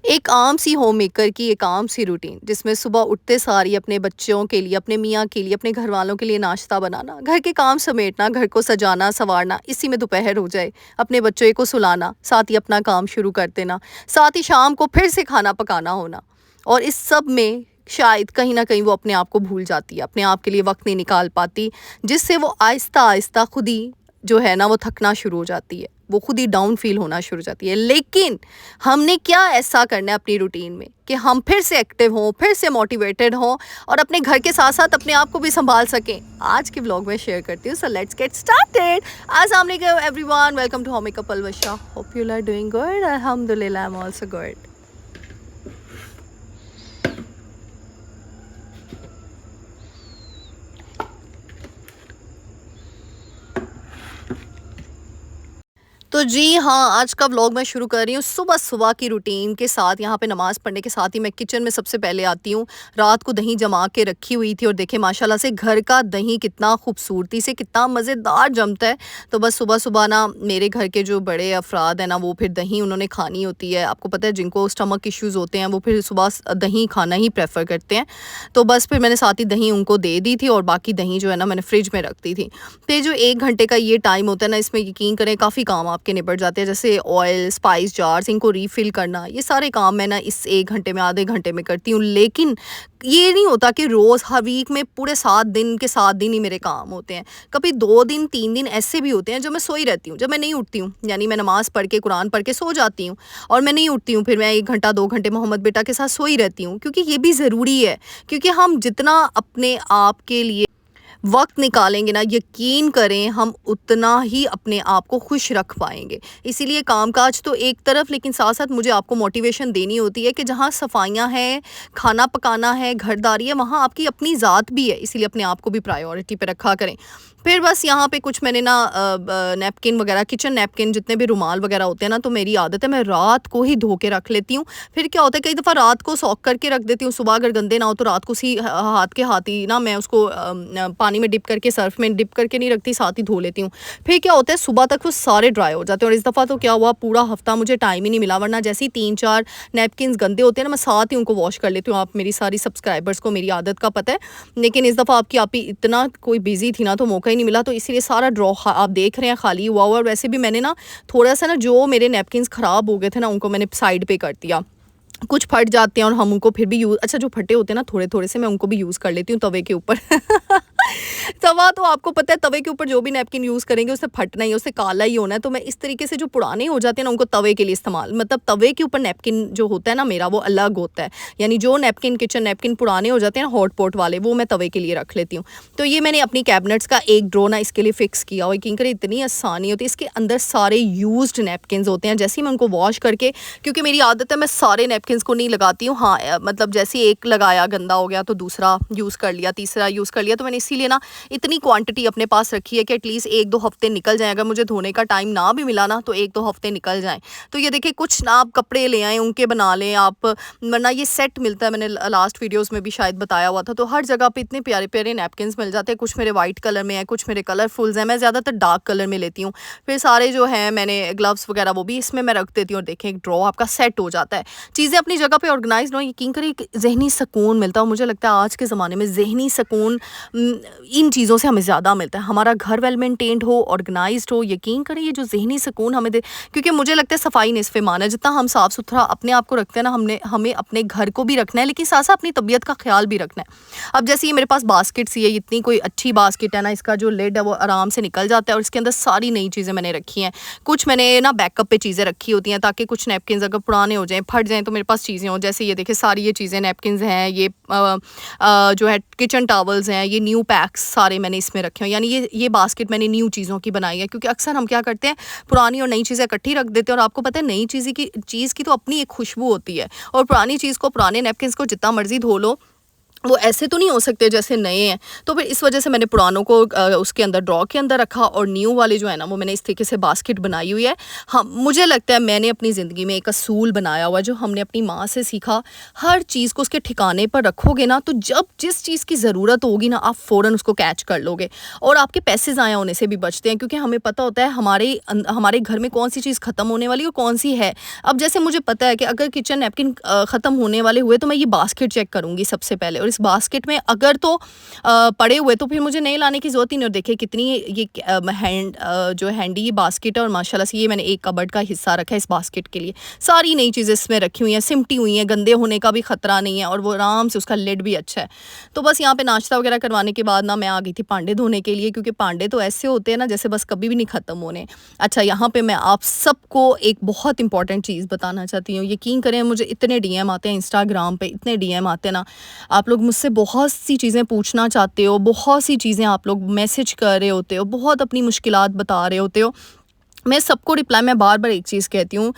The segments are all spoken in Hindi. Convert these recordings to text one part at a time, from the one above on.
एक आम सी होम मेकर की एक आम सी रूटीन जिसमें सुबह उठते सार ही अपने बच्चों के लिए, अपने मियाँ के लिए, अपने घर वालों के लिए नाश्ता बनाना, घर के काम समेटना, घर को सजाना संवारना, इसी में दोपहर हो जाए, अपने बच्चों को सुलाना, साथ ही अपना काम शुरू कर देना, साथ ही शाम को फिर से खाना पकाना होना। और इस सब में शायद कहीं ना कहीं वो अपने आप को भूल जाती है, अपने आप के लिए वक्त नहीं निकाल पाती, जिससे वो आहिस्ता आहिस्ता खुद ही जो है ना वो थकना शुरू हो जाती है, वो खुद ही डाउन फील होना शुरू हो जाती है। लेकिन हमने क्या ऐसा करना है अपनी रूटीन में कि हम फिर से एक्टिव हों, फिर से मोटिवेटेड हों और अपने घर के साथ साथ अपने आप को भी संभाल सकें। आज के व्लॉग में शेयर करती हूँ, सो लेट्स गेट स्टार्टेड। अस्सलाम वालेकुम everyone, welcome to home makeup Alvasha. Hope you are doing good. अल्हम्दुलिल्लाह, आई एम आल्सो गुड। तो जी हाँ, आज का व्लॉग मैं शुरू कर रही हूँ सुबह-सुबह की रूटीन के साथ। यहाँ पे नमाज़ पढ़ने के साथ ही मैं किचन में सबसे पहले आती हूँ। रात को दही जमा के रखी हुई थी और देखें माशाल्लाह से घर का दही कितना खूबसूरती से, कितना मज़ेदार जमता है। तो बस सुबह-सुबह ना मेरे घर के जो बड़े अफ़राद हैं ना, वो फिर दही उन्होंने खानी होती है। आपको पता है जिनको स्टमक इश्यूज़ होते हैं, वो फिर सुबह दही खाना ही प्रेफ़र करते हैं। तो बस फिर मैंने साथ ही दही उनको दे दी थी और बाकी दही जो है ना मैंने फ्रिज में रख दी थी। तो ये जो 1 घंटे का ये टाइम होता है ना, इसमें यकीन करें काफ़ी काम आपके निपट जाते हैं। जैसे ऑयल, स्पाइस जार्स, इनको रीफ़िल करना, ये सारे काम मैं ना इस 1 घंटे में, आधे घंटे में करती हूँ। लेकिन ये नहीं होता कि रोज़ हर वीक में पूरे 7 दिन के 7 दिन ही मेरे काम होते हैं। कभी 2 दिन, 3 दिन ऐसे भी होते हैं जो मैं सोई रहती हूँ, जब मैं नहीं उठती हूँ। यानी मैं नमाज़ पढ़ के, कुरान पढ़ के सो जाती हूँ और मैं नहीं उठती हूँ। फिर मैं 1 घंटा, 2 घंटे मोहम्मद बेटा के साथ सोई रहती हूँ, क्योंकि ये भी ज़रूरी है। क्योंकि हम जितना अपने आप के लिए वक्त निकालेंगे ना, यकीन करें हम उतना ही अपने आप को खुश रख पाएंगे। इसीलिए कामकाज तो एक तरफ, लेकिन साथ साथ मुझे आपको मोटिवेशन देनी होती है कि जहाँ सफाइयाँ हैं, खाना पकाना है, घरदारी है, वहाँ आपकी अपनी ज़ात भी है। इसीलिए अपने आप को भी प्रायोरिटी पे रखा करें। फिर बस यहाँ पे कुछ मैंने ना नैपकिन वगैरह, किचन नैपकिन, जितने भी रुमाल वगैरह होते हैं ना, तो मेरी आदत है मैं रात को ही धो के रख लेती हूँ। फिर क्या होता है, कई दफ़ा रात को सॉक करके रख देती हूँ, सुबह अगर गंदे ना हो तो रात को उसी हाथ के हाथ ही ना मैं उसको पानी में डिप करके, सर्फ में डिप करके नहीं रखती, साथ ही धो लेती हूँ। फिर क्या होता है, सुबह तक वो सारे ड्राई हो जाते हैं। और इस दफ़ा तो क्या हुआ, पूरा हफ्ता मुझे टाइम ही नहीं मिला, वरना जैसे ही 3-4 नैपकिन गंदे होते हैं ना, मैं साथ ही उनको वॉश कर लेती हूँ। आप मेरी सारी सब्सक्राइबर्स को मेरी आदत का पता है। लेकिन इस दफ़ा आपकी आप ही इतना कोई बिजी थी ना, तो मौका ही नहीं मिला, तो इसीलिए सारा ड्रॉ आप देख रहे हैं खाली हुआ हुआ। और वैसे भी मैंने ना थोड़ा सा ना, जो मेरे नैपकिन्स ख़राब हो गए थे ना, उनको मैंने साइड पे कर दिया। कुछ फट जाते हैं और हम उनको फिर भी यूज़, अच्छा जो फटे होते हैं ना थोड़े-थोड़े से, मैं उनको भी यूज़ कर लेती हूँ तवे के ऊपर। तवा तो आपको पता है, तवे के ऊपर जो भी नैपकिन यूज़ करेंगे उससे फटना ही है, उससे काला ही होना है। तो मैं इस तरीके से जो पुराने हो जाते हैं ना, उनको तवे के लिए इस्तेमाल, मतलब तवे के ऊपर नैपकिन जो होता है ना मेरा, वो अलग होता है। यानी जो नैपकिन, किचन नैपकिन पुराने हो जाते हैं ना, हॉट पॉट वाले, वो मैं तवे के लिए रख लेती हूँ। तो ये मैंने अपनी कैबिनेट्स का एक ड्रॉ ना इसके लिए फ़िक्स किया हुआ है। यकीन करें इतनी आसानी होती है, इसके अंदर सारे यूज़्ड नैपकिन्स होते हैं। जैसे ही मैं उनको वॉश करके, क्योंकि मेरी आदत है मैं सारे नैपकिन्स को नहीं लगाती हूँ। हाँ, मतलब जैसे एक लगाया गंदा हो गया तो दूसरा यूज़ कर लिया, तीसरा यूज़ कर लिया। तो मैंने इसीलिए ना इतनी क्वांटिटी अपने पास रखी है कि एटलीस्ट 1-2 हफ्ते निकल जाएँ। अगर मुझे धोने का टाइम ना भी मिला ना, तो 1-2 हफ्ते निकल जाएँ। तो ये देखिए, कुछ ना आप कपड़े ले आएँ, उनके बना लें आप, वरना ये सेट मिलता है, मैंने लास्ट वीडियोज़ में भी शायद बताया हुआ था। तो हर जगह पे इतने प्यारे-प्यारे नैपकिन्स मिल जाते हैं। कुछ मेरे वाइट कलर में हैं, कुछ मेरे कलरफुल्स हैं। मैं ज़्यादातर डार्क कलर में लेती हूँ। फिर सारे जो हैं, मैंने ग्लव्स वगैरह वो भी इसमें मैं रख देती हूँ। और देखें, एक ड्रॉ आपका सेट हो जाता है। चीज़ें अपनी जगह पे ऑर्गेनाइज़्ड हो, यकीन करें एक ज़हनी सुकून मिलता है। और मुझे लगता है आज के ज़माने में ज़हनी सुकून इन चीज़ों से हमें ज़्यादा मिलता है। हमारा घर वेल मेंटेन्ड हो, ऑर्गेनाइज्ड हो, यकीन करें ये जो ज़हनी सुकून हमें दे, क्योंकि मुझे लगता है सफाई निस्फ़े ईमान है। जितना हम साफ़ सुथरा अपने आप को रखते हैं ना, हमें अपने घर को भी रखना है, लेकिन साथ साथ अपनी तबीयत का ख्याल भी रखना है। अब जैसे ये मेरे पास बास्केट सी है, इतनी कोई अच्छी बास्केट है ना, इसका जो लिड है वो आराम से निकल जाता है और इसके अंदर सारी नई चीज़ें मैंने रखी हैं। कुछ मैंने ना बैकअप पे चीज़ें रखी होती हैं, ताकि कुछ नैपकिन्स अगर पुराने हो जाएँ, फट जाएँ, तो मेरे पास चीज़ें हों। जैसे ये देखिए, सारी ये चीज़ें नैपकिन्स हैं, ये जो है किचन टॉवल्स हैं, ये न्यू पैक्स सारे मैंने इसमें रखे हैं। यानी ये बास्केट मैंने न्यू चीज़ों की बनाई है, क्योंकि अक्सर हम क्या करते हैं, पुरानी और नई चीज़ें इकट्ठी रख देते हैं। और आपको पता है, नई चीज़ की तो अपनी एक खुशबू होती है, और पुरानी चीज़ को, पुराने नैपकिन्स को जितना मर्ज़ी धो लो, वो ऐसे तो नहीं हो सकते जैसे नए हैं। तो फिर इस वजह से मैंने पुरानों को उसके अंदर ड्रॉ के अंदर रखा और न्यू वाले जो है ना वो मैंने इस तरीके से बास्केट बनाई हुई है। हाँ, मुझे लगता है मैंने अपनी ज़िंदगी में एक असूल बनाया हुआ है जो हमने अपनी माँ से सीखा। हर चीज़ को उसके ठिकाने पर रखोगे ना तो जब जिस चीज़ की ज़रूरत होगी ना आप फ़ौरन उसको कैच कर लोगे और आपके पैसे ज़ाया होने से भी बचते हैं, क्योंकि हमें पता होता है हमारे घर में कौन सी चीज़ ख़त्म होने वाली है और कौन सी है। अब जैसे मुझे पता है कि अगर किचन नैपकिन ख़त्म होने वाले हुए तो मैं ये बास्केट चेक करूँगी सबसे पहले, और इस बास्केट में अगर तो पड़े हुए तो फिर मुझे नए लाने की ज़रूरत ही नहीं। और देखिए कितनी ये जो हैंडी बास्केट है और माशाल्लाह से ये मैंने एक कबर्ड का हिस्सा रखा है इस बास्केट के लिए। सारी नई चीज़ें इसमें रखी हुई हैं, सिमटी हुई हैं, गंदे होने का भी ख़तरा नहीं है और वो आराम से उसका लिड भी अच्छा है। तो बस यहाँ पे नाश्ता वगैरह करवाने के बाद ना मैं आ गई थी पांडे धोने के लिए, क्योंकि पांडे तो ऐसे होते हैं ना जैसे बस कभी भी नहीं ख़त्म होने। अच्छा, यहाँ पे मैं आप सबको एक बहुत इंपॉर्टेंट चीज़ बताना चाहती हूँ। यकीन करें मुझे इतने डीएम आते हैं इंस्टाग्राम पे, इतने डीएम आते हैं ना, आप लोग मुझसे बहुत सी चीज़ें पूछना चाहते हो, बहुत सी चीज़ें आप लोग मैसेज कर रहे होते हो, बहुत अपनी मुश्किलात बता रहे होते हो। मैं सबको रिप्लाई, मैं बार-बार एक चीज़ कहती हूँ,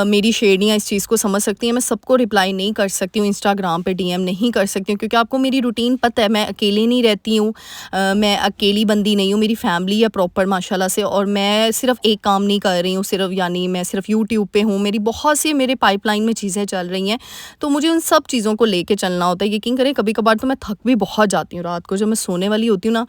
मेरी शेरनियाँ इस चीज़ को समझ सकती हैं, मैं सबको रिप्लाई नहीं कर सकती हूँ, इंस्टाग्राम पे डीएम नहीं कर सकती हूँ, क्योंकि आपको मेरी रूटीन पता है, मैं अकेले नहीं रहती हूँ। मैं अकेली बंदी नहीं हूँ, मेरी फैमिली है प्रॉपर माशाल्लाह से, और मैं सिर्फ़ एक काम नहीं कर रही हूँ, सिर्फ़ यानी मैं सिर्फ़ यूट्यूब पे हूँ, मेरी बहुत सी मेरे पाइपलाइन में चीज़ें चल रही हैं, तो मुझे उन सब चीज़ों को लेके चलना होता है। यकीन करें कभी-कभार तो मैं थक भी बहुत जाती हूँ रात को जब मैं सोने वाली होती हूँ ना,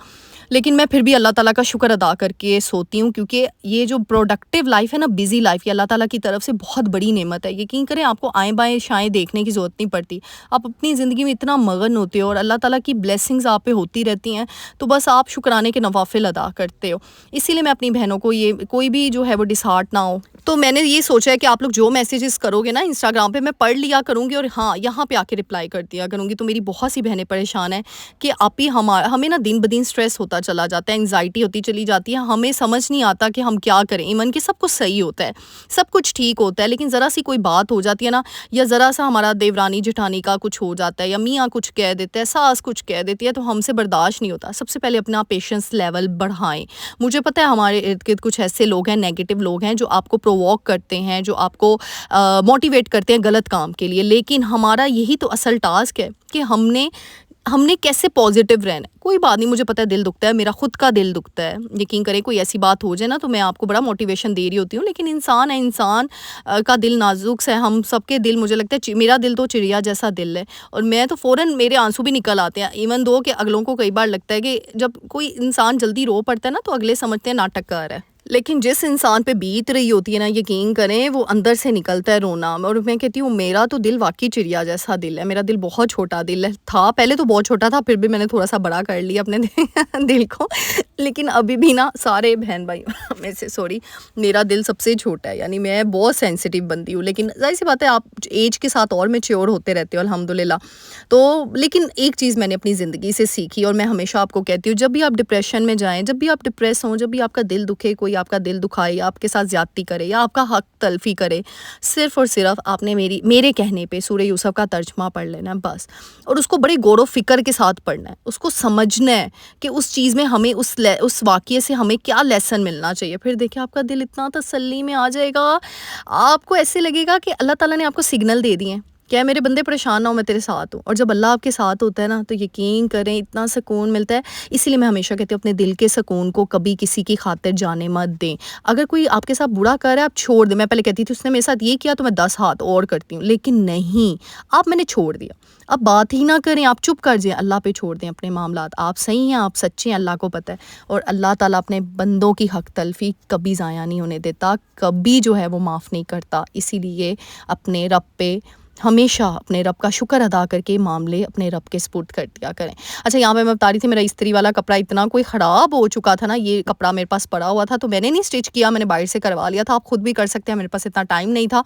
लेकिन मैं फिर भी अल्लाह ताला का शुक्र अदा करके सोती हूँ, क्योंकि ये जो प्रोडक्टिव लाइफ है ना, बिजी लाइफ, ये अल्लाह ताला की तरफ से बहुत बड़ी नेमत है। यकीन करें आपको आएँ बाएँ शाएँ देखने की ज़रूरत नहीं पड़ती। आप अपनी ज़िंदगी में इतना मगन होते हो और अल्लाह ताला की ब्लेसिंग्स आप पे होती रहती हैं, तो बस आप शुक्राने के नवाफ़िल अदा करते हो। इसीलिए मैं अपनी बहनों को ये कोई भी जो है वो डिसहार्ट ना हो, तो मैंने ये सोचा है कि आप लोग जो मैसेजेस करोगे ना इंस्टाग्राम पे, मैं पढ़ लिया करूँगी और हाँ, यहाँ पे आके रिप्लाई कर दिया करूँगी। तो मेरी बहुत सी बहनें परेशान हैं कि आप ही हमें ना दिन ब दिन स्ट्रेस होता चला जाता है, एंग्जायटी होती चली जाती है, हमें समझ नहीं आता कि हम क्या करें। इवन कि सब कुछ सही होता है, सब कुछ ठीक होता है, लेकिन ज़रा सी कोई बात हो जाती है ना, या ज़रा सा हमारा देवरानी जेठानी का कुछ हो जाता है, या मियाँ कुछ कह देते हैं, सास कुछ कह देती है, तो हमसे बर्दाश्त नहीं होता। सबसे पहले अपना पेशेंस लेवल बढ़ाएं। मुझे पता है हमारे इर्द गिर्द कुछ ऐसे लोग हैं, नेगेटिव लोग हैं, जो आपको प्रोवोक करते हैं, जो आपको मोटिवेट करते हैं गलत काम के लिए, लेकिन हमारा यही तो असल टास्क है कि हमने हमने कैसे पॉजिटिव रहना है। कोई बात नहीं, मुझे पता है दिल दुखता है, मेरा खुद का दिल दुखता है। यकीन करें कोई ऐसी बात हो जाए ना तो मैं आपको बड़ा मोटिवेशन दे रही होती हूँ, लेकिन इंसान है, इंसान का दिल नाजुक है। हम सबके दिल, मुझे लगता है मेरा दिल तो चिड़िया जैसा दिल है, और मैं तो फ़ौरन मेरे आंसू भी निकल आते हैं। इवन दो कि अगलों को कई बार लगता है कि जब कोई इंसान जल्दी रो पड़ता है ना तो अगले समझते हैं नाटक कर रहा है, लेकिन जिस इंसान पे बीत रही होती है ना, यकीन करें वो अंदर से निकलता है रोना। और मैं कहती हूँ मेरा तो दिल वाकई चिड़िया जैसा दिल है, मेरा दिल बहुत छोटा दिल है, था पहले तो बहुत छोटा था, फिर भी मैंने थोड़ा सा बड़ा कर लिया अपने दिल को, लेकिन अभी भी ना सारे बहन भाई में से सॉरी मेरा दिल सबसे छोटा है, यानी मैं बहुत सेंसिटिव बंदी हूँ। लेकिन जाहिर सी बात है आप एज के साथ और मैच्योर होते रहते हो अल्हम्दुलिल्लाह। तो लेकिन एक चीज़ मैंने अपनी ज़िंदगी से सीखी, और मैं हमेशा आपको कहती हूँ, जब भी आप डिप्रेशन में जाएँ, जब भी आप डिप्रेस हों, जब भी आपका दिल दुखे, कोई आपका दिल दुखाए, आपके साथ ज़्यादती करे या आपका हक तलफ़ी करे, सिर्फ़ और सिर्फ़ आपने मेरे कहने पे सूरह यूसुफ़ का तर्जुमा पढ़ लेना है बस। और उसको बड़े गौर फ़िक्र के साथ पढ़ना है, उसको समझना है कि उस चीज़ में हमें उस वाक़ये से हमें क्या लेसन मिलना चाहिए। फिर देखिए आपका दिल इतना तसल्ली में आ जाएगा, आपको ऐसे लगेगा कि अल्लाह ताला ने आपको सिग्नल दे दिए हैं, क्या है मेरे बंदे परेशान ना हो, मैं तेरे साथ हूँ। और जब अल्लाह आपके साथ होता है ना तो यकीन करें इतना सुकून मिलता है। इसीलिए मैं हमेशा कहती हूँ अपने दिल के सुकून को कभी किसी की खातिर जाने मत दें। अगर कोई आपके साथ बुरा कर रहा है आप छोड़ दें। मैं पहले कहती थी उसने मेरे साथ ये किया तो मैं 10 हाथ और करती हूँ, लेकिन नहीं, आप मैंने छोड़ दिया, अब बात ही ना करें, आप चुप कर जाएं, अल्लाह पे छोड़ दें अपने मामलात। आप सही हैं, आप सच्चे हैं, अल्लाह को पता है। और अल्लाह ताला अपने बंदों की हक तलफ़ी कभी ज़ाया नहीं होने देता, कभी जो है वो माफ़ नहीं करता। इसीलिए अपने रब पे हमेशा अपने रब का शुक्र अदा करके मामले अपने रब के सुपुर्द कर दिया करें। अच्छा, यहाँ पे मैं बता रही थी मेरा इस्त्री वाला कपड़ा इतना कोई ख़राब हो चुका था ना, ये कपड़ा मेरे पास पड़ा हुआ था तो मैंने नहीं स्टिच किया, मैंने बाहर से करवा लिया था। आप खुद भी कर सकते हैं, मेरे पास इतना टाइम नहीं था।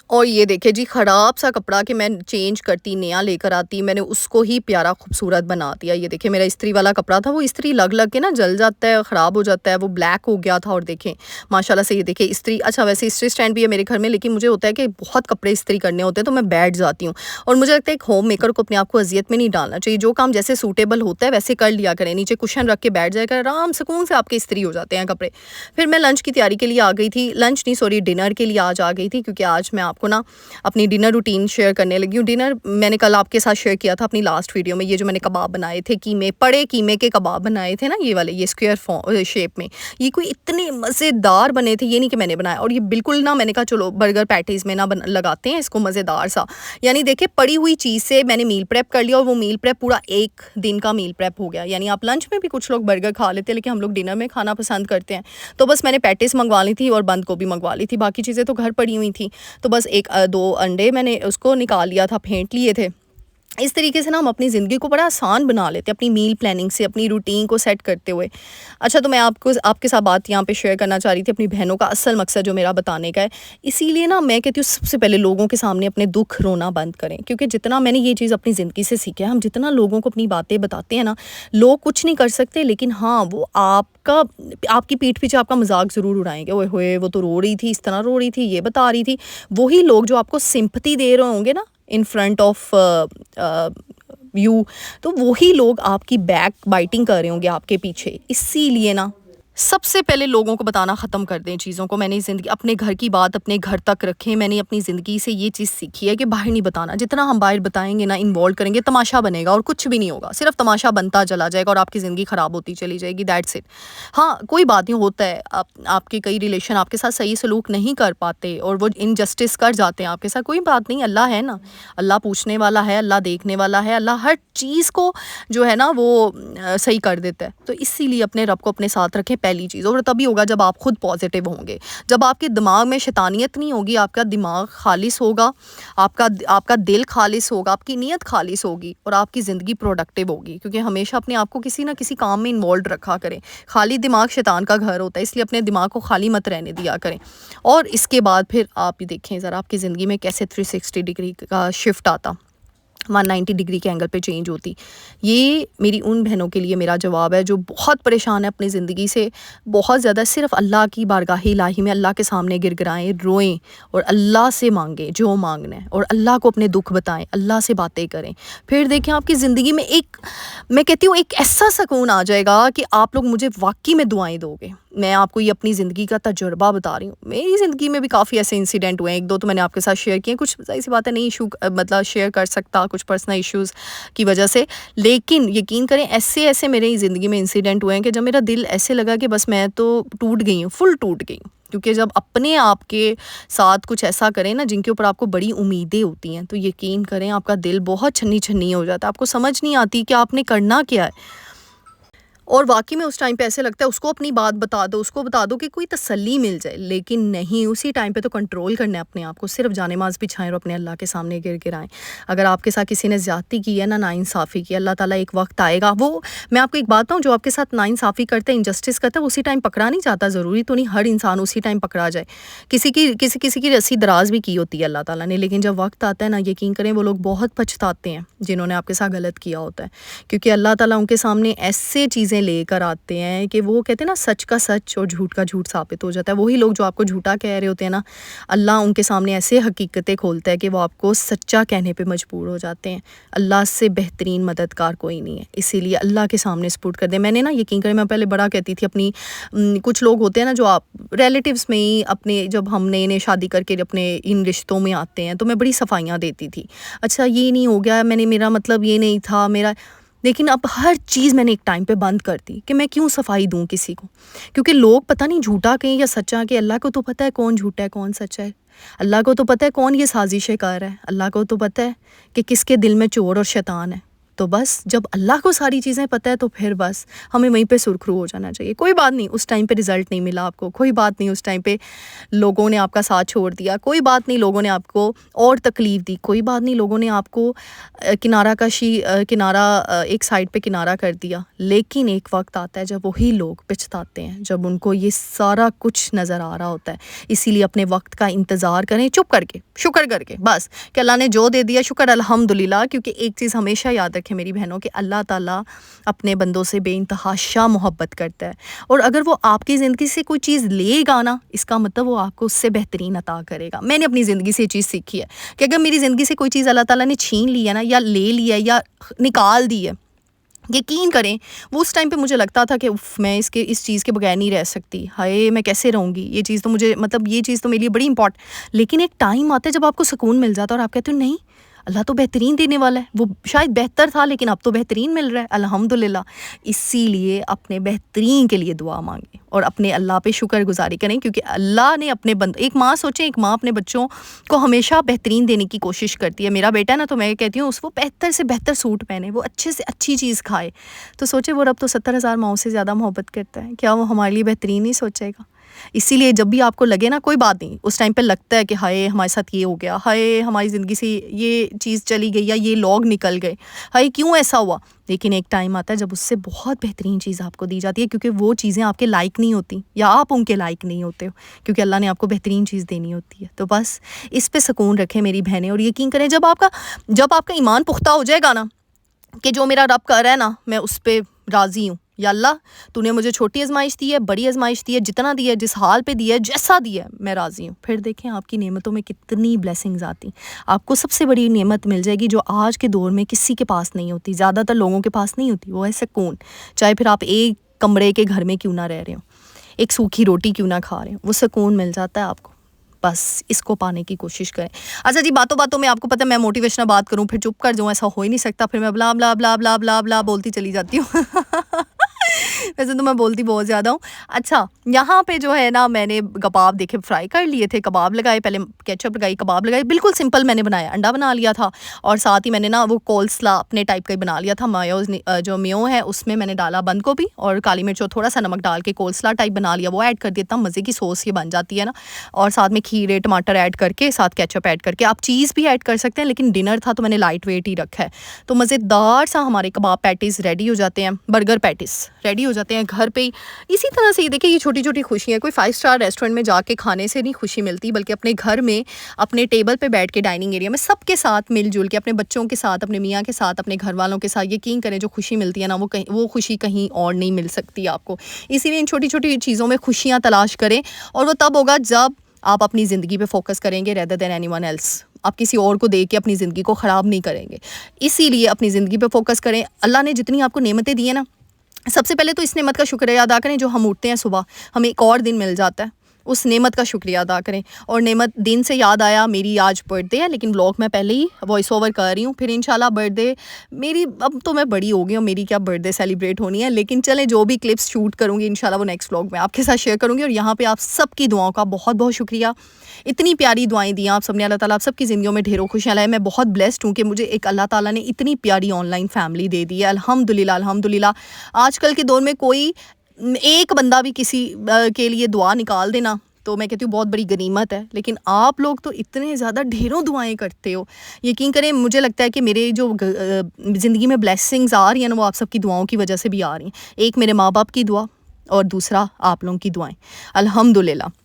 और ये देखिए जी, ख़राब सा कपड़ा कि मैं चेंज करती, नया लेकर आती, मैंने उसको ही प्यारा खूबसूरत बना दिया। ये देखिए मेरा इस्त्री वाला कपड़ा था, वो इस्त्री लग लग के ना जल जाता है, ख़राब हो जाता है, वो ब्लैक हो गया था। और देखें माशाल्लाह से ये देखिए इस्त्री, अच्छा वैसे इस्त्री स्टैंड भी है मेरे घर में, लेकिन मुझे होता है कि बहुत कपड़े इस्त्री करने होते हैं तो मैं बैठ जाती हूँ। और मुझे लगता है एक होम मेकर को अपने आप को अजियत में नहीं डालना चाहिए, जो काम जैसे सूटेबल होता है वैसे कर लिया करें। नीचे कुशन रख के बैठ जाया करें, आराम सुकून से आपके इस्त्री हो जाते हैं कपड़े। फिर मैं लंच की तैयारी के लिए आ गई थी, लंच नहीं सॉरी डिनर के लिए आज आ गई थी, क्योंकि आज मैं आपको आपको ना अपनी डिनर रूटीन शेयर करने लगी हूँ। डिनर मैंने कल आपके साथ शेयर किया था अपनी लास्ट वीडियो में, ये जो मैंने कबाब बनाए थे, कीमे के कबाब बनाए थे ना, ये वाले, ये स्क्वायर शेप में, ये कोई इतने मज़ेदार बने थे। ये नहीं कि मैंने बनाया, और ये बिल्कुल ना, मैंने कहा चलो बर्गर पैटीज़ में ना लगाते हैं इसको मज़ेदार सा। यानी देखिए पड़ी हुई चीज़ से मैंने मील प्रेप कर लिया, और वो मील प्रेप पूरा एक दिन का मील प्रेप हो गया। यानी आप लंच में भी कुछ लोग बर्गर खा लेते हैं, लेकिन हम लोग डिनर में खाना पसंद करते हैं। तो बस मैंने पैटीज़ मंगवा ली थी और बंद गोभी मंगवा ली थी, बाकी चीज़ें तो घर पड़ी हुई थी। तो बस एक दो अंडे मैंने उसको निकाल लिया था, फेंट लिए थे। इस तरीके से ना हम अपनी ज़िंदगी को बड़ा आसान बना लेते हैं अपनी मील प्लानिंग से, अपनी रूटीन को सेट करते हुए। अच्छा, तो मैं आपके साथ बात यहाँ पे शेयर करना चाह रही थी अपनी बहनों का असल मकसद जो मेरा बताने का है। इसीलिए ना मैं कहती हूँ सबसे पहले लोगों के सामने अपने दुख रोना बंद करें, क्योंकि जितना मैंने ये चीज़ अपनी ज़िंदगी से सीखा है, हम जितना लोगों को अपनी बातें बताते हैं ना, लोग कुछ नहीं कर सकते, लेकिन हाँ वो आपकी पीठ पीछे आपका मजाक ज़रूर उड़ाएंगे। ओए होए वो तो रो रही थी, इस तरह रो रही थी, ये बता रही थी। वही लोग जो आपको सिंपैथी दे रहे होंगे ना इन फ्रंट ऑफ यू, तो वही लोग आपकी बैक बाइटिंग कर रहे होंगे आपके पीछे। इसीलिए ना सबसे पहले लोगों को बताना ख़त्म कर दें चीज़ों को। मैंने ज़िंदगी अपने घर की बात अपने घर तक रखें। मैंने अपनी ज़िंदगी से ये चीज़ सीखी है कि बाहर नहीं बताना। जितना हम बाहर बताएंगे ना, इन्वॉल्व करेंगे, तमाशा बनेगा और कुछ भी नहीं होगा, सिर्फ तमाशा बनता चला जाएगा और आपकी ज़िंदगी ख़राब होती चली जाएगी। That's it. हाँ, कोई बात नहीं, होता है आपके कई रिलेशन आपके साथ सही सलूक नहीं कर पाते और वो इनजस्टिस कर जाते हैं आपके साथ, कोई बात नहीं, अल्लाह है ना, अल्लाह पूछने वाला है, अल्लाह देखने वाला है, अल्लाह हर चीज़ को जो है ना वो सही कर देता है। तो इसीलिए अपने रब को अपने साथ रखें पहली चीज़, और तभी होगा जब आप खुद पॉजिटिव होंगे, जब आपके दिमाग में शैतानियत नहीं होगी, आपका दिमाग खालिस होगा, आपका दिल खालिस होगा, आपकी नीयत खालिस होगी और आपकी ज़िंदगी प्रोडक्टिव होगी। क्योंकि हमेशा अपने आप को किसी ना किसी काम में इन्वॉल्व रखा करें। खाली दिमाग शैतान का घर होता है, इसलिए अपने दिमाग को खाली मत रहने दिया करें। और इसके बाद फिर आप ही देखें ज़रा आपकी ज़िंदगी में कैसे 360 डिग्री का शिफ्ट आता, 190 डिग्री के एंगल पे चेंज होती। ये मेरी उन बहनों के लिए मेरा जवाब है जो बहुत परेशान है अपनी ज़िंदगी से, बहुत ज़्यादा। सिर्फ अल्लाह की बारगाह इलाही में अल्लाह के सामने गिड़गिड़ाएं, रोएं और अल्लाह से मांगें जो मांगना है, और अल्लाह को अपने दुख बताएं, अल्लाह से बातें करें। फिर देखें आपकी ज़िंदगी में मैं कहती हूँ एक ऐसा सुकून आ जाएगा कि आप लोग मुझे वाकई में दुआएं दोगे। मैं आपको ये अपनी ज़िंदगी का तजुर्बा बता रही हूँ। मेरी ज़िंदगी में भी काफ़ी ऐसे इंसिडेंट हुए हैं, एक दो तो मैंने आपके साथ शेयर किए, कुछ ऐसी बातें नहीं मतलब शेयर कर सकता कुछ पर्सनल इश्यूज़ की वजह से, लेकिन यकीन करें ऐसे मेरी ज़िंदगी में इंसिडेंट हुए हैं कि जब मेरा दिल ऐसे लगा कि बस मैं तो टूट गई हूँ, फुल टूट गई हूँ। क्योंकि जब अपने आप के साथ कुछ ऐसा करें ना जिनके ऊपर आपको बड़ी उम्मीदें होती हैं, तो यकीन करें आपका दिल बहुत छन्नी छन्नी हो जाता है, आपको समझ नहीं आती कि आपने करना क्या है। और वाकई में उस टाइम पे ऐसे लगता है उसको अपनी बात बता दो, उसको बता दो कि कोई तसल्ली मिल जाए, लेकिन नहीं, उसी टाइम पे तो कंट्रोल करना है अपने आप को। सिर्फ जानेमाज़ बिछाएं और अपने अल्लाह के सामने गिड़गिड़ाएं। अगर आपके साथ किसी ने ज़्यादती की है ना, नाइंसाफ़ी की, अल्लाह ताला एक वक्त आएगा, वो मैं आपको एक बात बताऊँ, जो आपके साथ नाइंसाफ़ी करता है, इंजस्टिस करता है, उसी टाइम पकड़ा नहीं जाता। ज़रूरी तो नहीं हर इंसान उसी टाइम पकड़ा जाए। किसी की रस्सी दराज भी की होती है अल्लाह ताला ने, लेकिन जब वक्त आता है ना, यकीन करें वो लोग बहुत पछताते हैं जिन्होंने आपके साथ गलत किया होता है। क्योंकि अल्लाह ताला उनके सामने ऐसे चीज़ें लेकर आते हैं कि वो कहते हैं ना, सच का सच और झूठ का झूठ साबित हो जाता है। वही लोग जो आपको झूठा कह रहे होते हैं ना, अल्लाह उनके सामने ऐसे हकीकतें खोलता है कि वो आपको सच्चा कहने पे मजबूर हो जाते हैं। अल्लाह से बेहतरीन मददगार कोई नहीं है, इसीलिए अल्लाह के सामने सपुर्द कर दें। मैंने ना, यकीन करें, मैं पहले बड़ा कहती थी अपनी कुछ लोग होते हैं ना जो आप रिलेटिव्स में ही अपने, जब हम नए नए शादी करके अपने इन रिश्तों में आते हैं, तो मैं बड़ी सफाइयाँ देती थी। अच्छा ये नहीं हो गया, मेरा मतलब ये नहीं था मेरा, लेकिन अब हर चीज़ मैंने एक टाइम पे बंद कर दी कि मैं क्यों सफाई दूं किसी को। क्योंकि लोग पता नहीं झूठा कहें या सच्चा कहें, अल्लाह को तो पता है कौन झूठा है कौन सच्चा है। अल्लाह को तो पता है कौन ये साजिशें कर रहा है। अल्लाह को तो पता है कि किसके दिल में चोर और शैतान है। तो बस जब अल्लाह को सारी चीज़ें पता है, तो फिर बस हमें वहीं पे सुरखरू हो जाना चाहिए। कोई बात नहीं उस टाइम पे रिज़ल्ट नहीं मिला आपको, कोई बात नहीं उस टाइम पे लोगों ने आपका साथ छोड़ दिया, कोई बात नहीं लोगों ने आपको और तकलीफ़ दी, कोई बात नहीं लोगों ने आपको एक साइड पे किनारा कर दिया। लेकिन एक वक्त आता है जब वही लोग पछताते हैं, जब उनको ये सारा कुछ नज़र आ रहा होता है। इसीलिए अपने वक्त का इंतज़ार करें, चुप करके, शुक्र करके, बस कि अल्लाह ने जो दे दिया शुक्र अल्हम्दुलिल्लाह। क्योंकि एक चीज़ हमेशा याद रखें मेरी बहनों कि अल्लाह ताला अपने बंदों से बेइंतहा शाह मोहब्बत करता है, और अगर वो आपकी ज़िंदगी से कोई चीज़ लेगा ना, इसका मतलब वो आपको उससे बेहतरीन अता करेगा। मैंने अपनी ज़िंदगी से ये चीज़ सीखी है कि अगर मेरी ज़िंदगी से कोई चीज़ अल्लाह ताला ने छीन ली है ना, या ले ली है या निकाल दी है, यकीन करें वो उस टाइम पे मुझे लगता था कि उफ़ मैं इस चीज़ के बगैर नहीं रह सकती। हाय! मैं कैसे रहूँगी? ये चीज़ तो मुझे मतलब ये चीज़ तो मेरे लिए बड़ी लेकिन एक टाइम आता है जब आपको सुकून मिल जाता है और आप कहते हो नहीं, अल्लाह तो बेहतरीन देने वाला है। वो शायद बेहतर था लेकिन अब तो बेहतरीन मिल रहा है, अल्हम्दुलिल्लाह। इसीलिए अपने बेहतरीन के लिए दुआ माँगे और अपने अल्लाह पे शुक्रगुज़ारी करें, क्योंकि अल्लाह ने अपने एक माँ सोचें, एक माँ अपने बच्चों को हमेशा बेहतरीन देने की कोशिश करती है। मेरा बेटा है ना, तो मैं कहती हूँ उसको बेहतर से बेहतर सूट पहने, वो अच्छे से अच्छी चीज़ खाए। तो सोचे वो रब तो 70,000 माँओं से ज़्यादा मोहब्बत करता है, क्या वो हमारे लिए बेहतरीन नहीं सोचेगा? इसीलिए जब भी आपको लगे ना, कोई बात नहीं, उस टाइम पे लगता है कि हाय हमारे साथ ये हो गया, हाय हमारी ज़िंदगी से ये चीज़ चली गई या ये लोग निकल गए, हाय क्यों ऐसा हुआ? लेकिन एक टाइम आता है जब उससे बहुत बेहतरीन चीज़ आपको दी जाती है, क्योंकि वो चीज़ें आपके लायक नहीं होती या आप उनके लायक नहीं होते हो, क्योंकि अल्लाह ने आपको बेहतरीन चीज़ देनी होती है। तो बस इस पे सुकून रखें मेरी बहनें, और यकीन करें जब आपका ईमान पुख्ता हो जाएगा ना कि जो मेरा रब कर रहा है ना, मैं उस पे राज़ी हूँ। या अल्लाह, तूने मुझे छोटी आज़माइश दी है, बड़ी आज़माइश दी है, जितना दिया है, जिस हाल पे दिया है, जैसा दिया है, मैं राज़ी हूँ। फिर देखें आपकी नेमतों में कितनी ब्लेसिंग्स आती। आपको सबसे बड़ी नेमत मिल जाएगी जो आज के दौर में किसी के पास नहीं होती, ज़्यादातर लोगों के पास नहीं होती, वो है सुकून। चाहे फिर आप एक कमरे के घर में क्यों ना रह रहे हो, एक सूखी रोटी क्यों ना खा रहे हो, वो सुकून मिल जाता है आपको। बस इसको पाने की कोशिश करें। अच्छा जी, बातों-बातों में आपको पता है मैं मोटिवेशनल बात करूँ फिर चुप कर जाऊँ, ऐसा हो ही नहीं सकता। फिर मैं ब्ला, ब्ला, ब्ला, ब्ला, ब्ला, ब्ला बोलती चली जाती हूँ। वैसे तो मैं बोलती बहुत ज़्यादा हूँ। अच्छा, यहाँ पे जो है ना, मैंने कबाब देखे फ्राई कर लिए थे, कबाब लगाए, पहले केचप लगाई, कबाब लगाए, बिल्कुल सिंपल मैंने बनाया। अंडा बना लिया था और साथ ही मैंने ना वो कोलस्ला अपने टाइप का ही बना लिया था। जो मेयो है उसमें मैंने डाला बंद गोभी और काली मिर्च और थोड़ा-सा नमक डाल के कोलस्ला टाइप बना लिया, वो ऐड कर दिया। इतना मज़े की सॉस ये बन जाती है ना, और साथ में खीरे, टमाटर ऐड करके, साथ केचप ऐड करके, आप चीज़ भी ऐड कर सकते हैं, लेकिन डिनर था तो मैंने लाइट वेट ही रखा है। तो मज़ेदार सा हमारे कबाब पैटीज़ रेडी हो जाते हैं, बर्गर पैटीज़ रेडी हो जाते हैं घर पे ही। इसी तरह से ये देखिए, ये छोटी-छोटी खुशियाँ, कोई 5 स्टार रेस्टोरेंट में जाके खाने से नहीं खुशी मिलती, बल्कि अपने घर में, अपने टेबल पे बैठ के, डाइनिंग एरिया में सबके साथ मिल-जुल के, अपने बच्चों के साथ, अपने मियाँ के साथ, अपने घर वालों के साथ, यकीन करें जो खुशी मिलती है ना, वो खुशी कहीं और नहीं मिल सकती आपको। इसीलिए इन छोटी-छोटी चीज़ों में खुशियाँ तलाश करें, और वो तब होगा जब आप अपनी ज़िंदगी पे फोकस करेंगे रेदर देन एनीवन एल्स। आप किसी और को देख के अपनी ज़िंदगी को ख़राब नहीं करेंगे। इसीलिए अपनी ज़िंदगी पे फोकस करें। अल्लाह ने जितनी आपको नेमतें दी हैं ना, सबसे पहले तो इस नेमत का शुक्रिया अदा करें जो हम उठते हैं सुबह, हमें एक और दिन मिल जाता है, उस नेमत का शुक्रिया अदा करें। और नेमत दिन से याद आया, मेरी आज बर्थडे है, लेकिन व्लॉग मैं पहले ही वॉइस ओवर कर रही हूँ। फिर इंशाल्लाह बर्थडे मेरी, अब तो मैं बड़ी हो गई हूँ, मेरी क्या बर्थडे सेलिब्रेट होनी है, लेकिन चलें जो भी क्लिप्स शूट करूँगी इंशाल्लाह वो नेक्स्ट व्लॉग में आपके साथ शेयर करूँगी। और यहाँ पे आप सबकी दुआओं का बहुत बहुत शुक्रिया, इतनी प्यारी दुआएं दी आप सबने। अल्लाह ताला आप सबकी ज़िंदगियों में ढेरों खुशियाँ लाए। मैं बहुत ब्लेस्ड हूँ कि मुझे एक अल्लाह ताला ने इतनी प्यारी ऑनलाइन फैमिली दे दी है, अल्हम्दुलिल्लाह अल्हम्दुलिल्लाह। आजकल के दौर में कोई एक बंदा भी किसी के लिए दुआ निकाल देना, तो मैं कहती हूँ बहुत बड़ी गनीमत है। लेकिन आप लोग तो इतने ज़्यादा ढेरों दुआएं करते हो, यकीन करें मुझे लगता है कि मेरे जो ज़िंदगी में ब्लेसिंग्स आ रही हैं ना, वो आप सबकी दुआओं की वजह से भी आ रही हैं। एक मेरे माँ बाप की दुआ और दूसरा आप लोगों की दुआएं, अल्हम्दुलिल्लाह।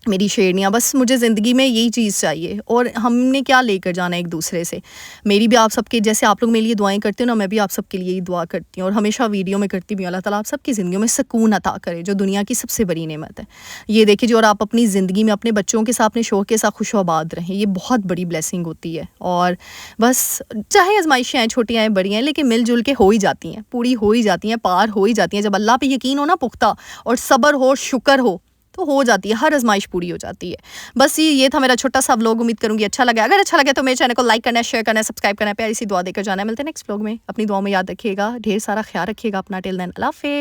मेरी शेरनियाँ, बस मुझे ज़िंदगी में यही चीज़ चाहिए, और हमने क्या लेकर जाना है एक दूसरे से। मेरी भी आप सबके, जैसे आप लोग मेरे लिए दुआएं करते हो ना, मैं भी आप सबके लिए ही दुआ करती हूँ, और हमेशा वीडियो में करती भी हूँ। अल्लाह ताला आप सबकी ज़िंदगियों में सुकून अता करे, जो दुनिया की सबसे बड़ी नेमत है। ये देखिए जी, और आप अपनी ज़िंदगी में अपने बच्चों के साथ, अपने शौक़ के साथ खुशआबाद रहें, ये बहुत बड़ी ब्लेसिंग होती है। और बस चाहे आजमाइशें आएँ, छोटी आएँ, बड़ी आएँ, लेकिन मिलजुल के हो ही जाती हैं, पूरी हो ही जाती हैं, पार हो ही जाती हैं। जब अल्लाह पे यकीन हो ना पुख्ता, और सब्र हो, शुक्र हो, तो हो जाती है, हर आजमाइश पूरी हो जाती है। बस ये था मेरा छोटा सा व्लॉग, उम्मीद करूँगी अच्छा लगा। अगर अच्छा लगे तो मेरे चैनल को लाइक करना है, शेयर करना है, सब्सक्राइब करना है, प्यारी सी दुआ देकर जाना है। मिलते हैं नेक्स्ट व्लॉग में। अपनी दुआ में याद रखिएगा, ढेर सारा ख्याल रखिएगा अपना। टिल देन अल्लाह हाफ़िज़।